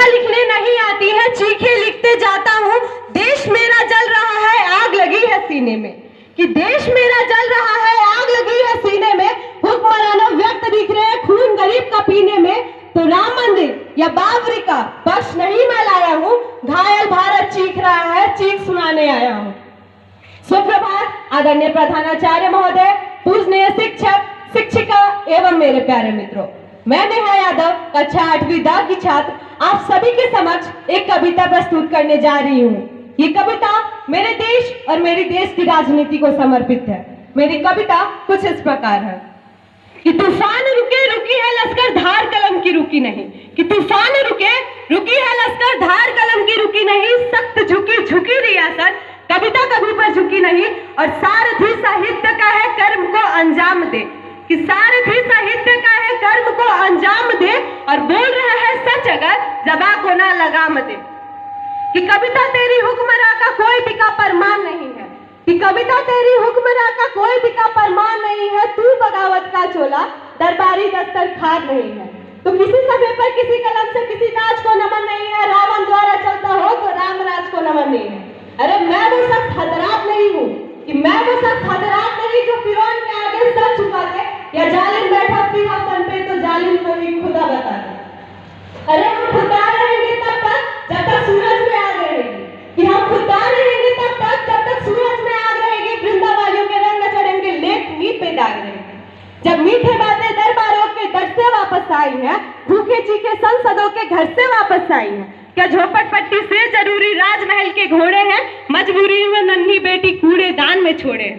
कविता लिखने नहीं आती है, चीखे लिखते जाता हूँ। देश मेरा जल रहा है, आग लगी है सीने में, कि देश मेरा जल रहा है, आग लगी है सीने में। हुक्मराना व्यक्त दिख रहे हैं खून गरीब का पीने में। तो राम मंदिर या बाबरी का पक्ष नहीं मैं लाया हूँ, घायल भारत चीख रहा है, चीख सुनाने आया हूँ। सुप्रभात आदरणीय प्रधानाचार्य महोदय, पूजनीय शिक्षक शिक्षिका एवं मेरे प्यारे मित्रों, मैं नेहा यादव कक्षा 8वीं द की छात्र आप सभी के समक्ष एक कविता प्रस्तुत करने जा रही हूँ। ये कविता मेरे देश और मेरी देश की राजनीति को समर्पित है। मेरी कविता कुछ इस प्रकार है कि तूफान रुके रुकी है लश्कर, धार कलम की रुकी नहीं। कि तूफान रुके रुकी है लश्कर, धार कलम की रुकी नहीं। सख्त झुकी झुकी रियासत, कविता कभी पर झुकी नहीं। और सारथी साहित्य का है कर्म को अंजाम दे, कि सारथी साहित्य का है कर्म को अंजाम दे। और बोल रहा है सच अगर ज़बां को ना लगाम दे। कि कविता तेरी हुक्मरां का कोई बिका परमान नहीं है, कि कविता तेरी हुक्मरां का कोई बिका परमान नहीं है। तू बगावत का चोला दरबारी दस्तरखान नहीं है। तो किसी समय पर किसी कलम से किसी ताज को नमन नहीं है। रावण द्वारा चलता हो तो राम राज को नमन नहीं है। अरे मैं वो शख्स हजरात नहीं हूँ, कि मैं वो शख्स हजरात नहीं जो फिरौन के आगे सर झुका दे, या जालिम बैठा सिंहासन पे तो जालिम को ही खुदा बता दे। अरे हम खुददार रहेंगे तब तक जब तक सूरज में आग रहेगी, कि हम खुददार रहेंगे तब तक जब तक सूरज में आग रहेगी। वृंदावालियों के रंग न चढ़ेंगे, लेख मीत पे दाग रहेंगे। जब मीठे बातें दरबारों के दर से वापस आई हैं, भूखे चीखे संसदों के घर से वापस आई हैं। क्या झोपड़पट्टी से जरूरी राजमहल के घोड़े हैं, मजबूरी में नन्ही बेटी कूड़ेदान में छोड़े।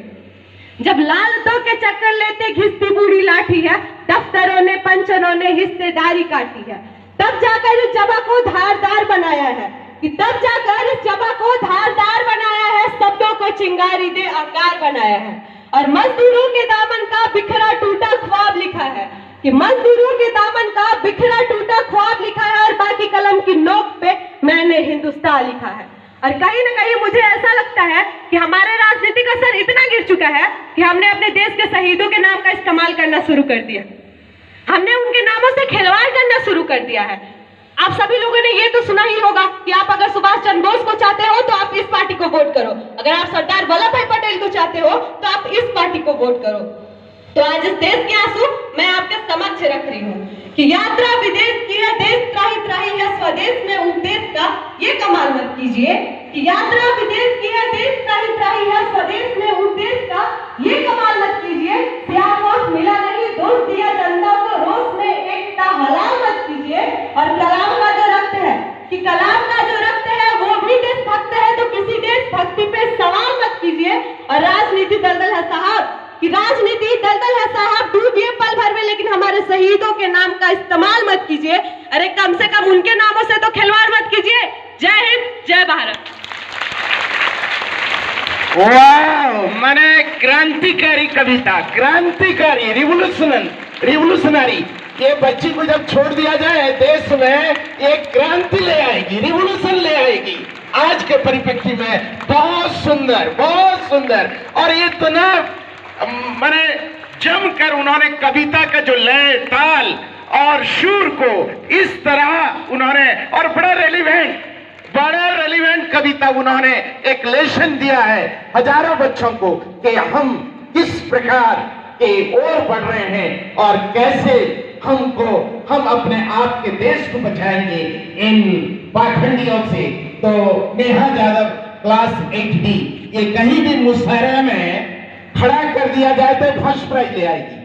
जब लालतों के चक्कर लेते घिसती बूढ़ी लाठी है, दफ्तरों ने पंचनों ने हिस्सेदारी काटी है। तब जाकर इस जबा को धारदार बनाया है, कि तब जाकर इस जबा को धारदार बनाया है। शब्दों को चिंगारी दे अंगार बनाया है। और मजदूरों के दामन का बिखरा टूटा ख्वाब लिखा है, कि मजदूरों के दामन का बिखरा टूटा ख्वाब लिखा है। और बाकी कलम की नोक पे मैंने हिंदुस्तान लिखा है। और कहीं ना कहीं मुझे ऐसा लगता है कि हमारे राजनीतिक असर इतना गिर चुका है कि हमने अपने देश के शहीदों के नाम का इस्तेमाल करना शुरू कर दिया। हमने उनके नामों से खिलवाड़ करना शुरू कर दिया है। आप सभी लोगों ने ये तो सुना ही होगा कि आप अगर सुभाष चंद्र बोस को चाहते हो तो आप इस पार्टी को वोट करो, अगर आप सरदार वल्लभ भाई पटेल को चाहते हो तो आप इस पार्टी को वोट करो। तो आज इस देश के आंसू मैं आपके समक्ष रख रही हूँ कि यात्रा विदेश की है, देश त्राही त्राही है स्वदेश में उपदेश का ये कमाल मत कीजिए। कि यात्रा विदेश की है, देश त्राही त्राही है स्वदेश में उपदेश का ये कमाल मत कीजिए। सियाकोस मिला नहीं, दोष दिया जनता को, रोष में एकता हलाल मत कीजिए। और कलाम का जो रक्त है, कि कलाम का जो रक्त है वो भी देशभक्त है, तो किसी देशभक्ति पे सवाल मत कीजिए। और राजनीति दलदल है साहब, कि राजनीति दलदल है साहब, डूबिए पल भर में, लेकिन हमारे शहीदों के नाम का इस्तेमाल मत कीजिए। अरे कम से कम उनके नामों से तो खिलवाड़ मत कीजिए। जय हिंद, जय भारत। वाह, माने क्रांतिकारी कविता, क्रांतिकारी, रिवोल्यूशनरी। ये बच्ची को जब छोड़ दिया जाए देश में, एक क्रांति ले आएगी, रिवोल्यूशन ले आएगी आज के परिप्रेक्ष्य में। बहुत सुंदर, बहुत सुंदर। और ये तो ना माने जमकर उन्होंने कविता का जो लय, ताल और सुर को इस तरह उन्होंने, और बड़ा रेलिवेंट कविता उन्होंने एक लेसन दिया है हजारों बच्चों को कि हम किस प्रकार के ओर बढ़ रहे हैं और कैसे हम अपने आप के देश को बचाएंगे इन पाखंडियों से। तो नेहा यादव क्लास 8D, ये कहीं भी मुशायरे में खड़ा कर दिया जाए तो फर्स्ट प्राइज ले आएगी।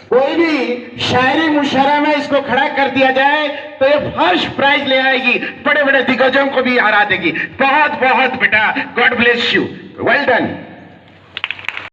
कोई भी शायरी मुशायरा में इसको खड़ा कर दिया जाए तो ये फर्स्ट प्राइज ले आएगी, बड़े बड़े दिग्गजों को भी हरा देगी। बहुत बहुत बेटा, God bless you, well done.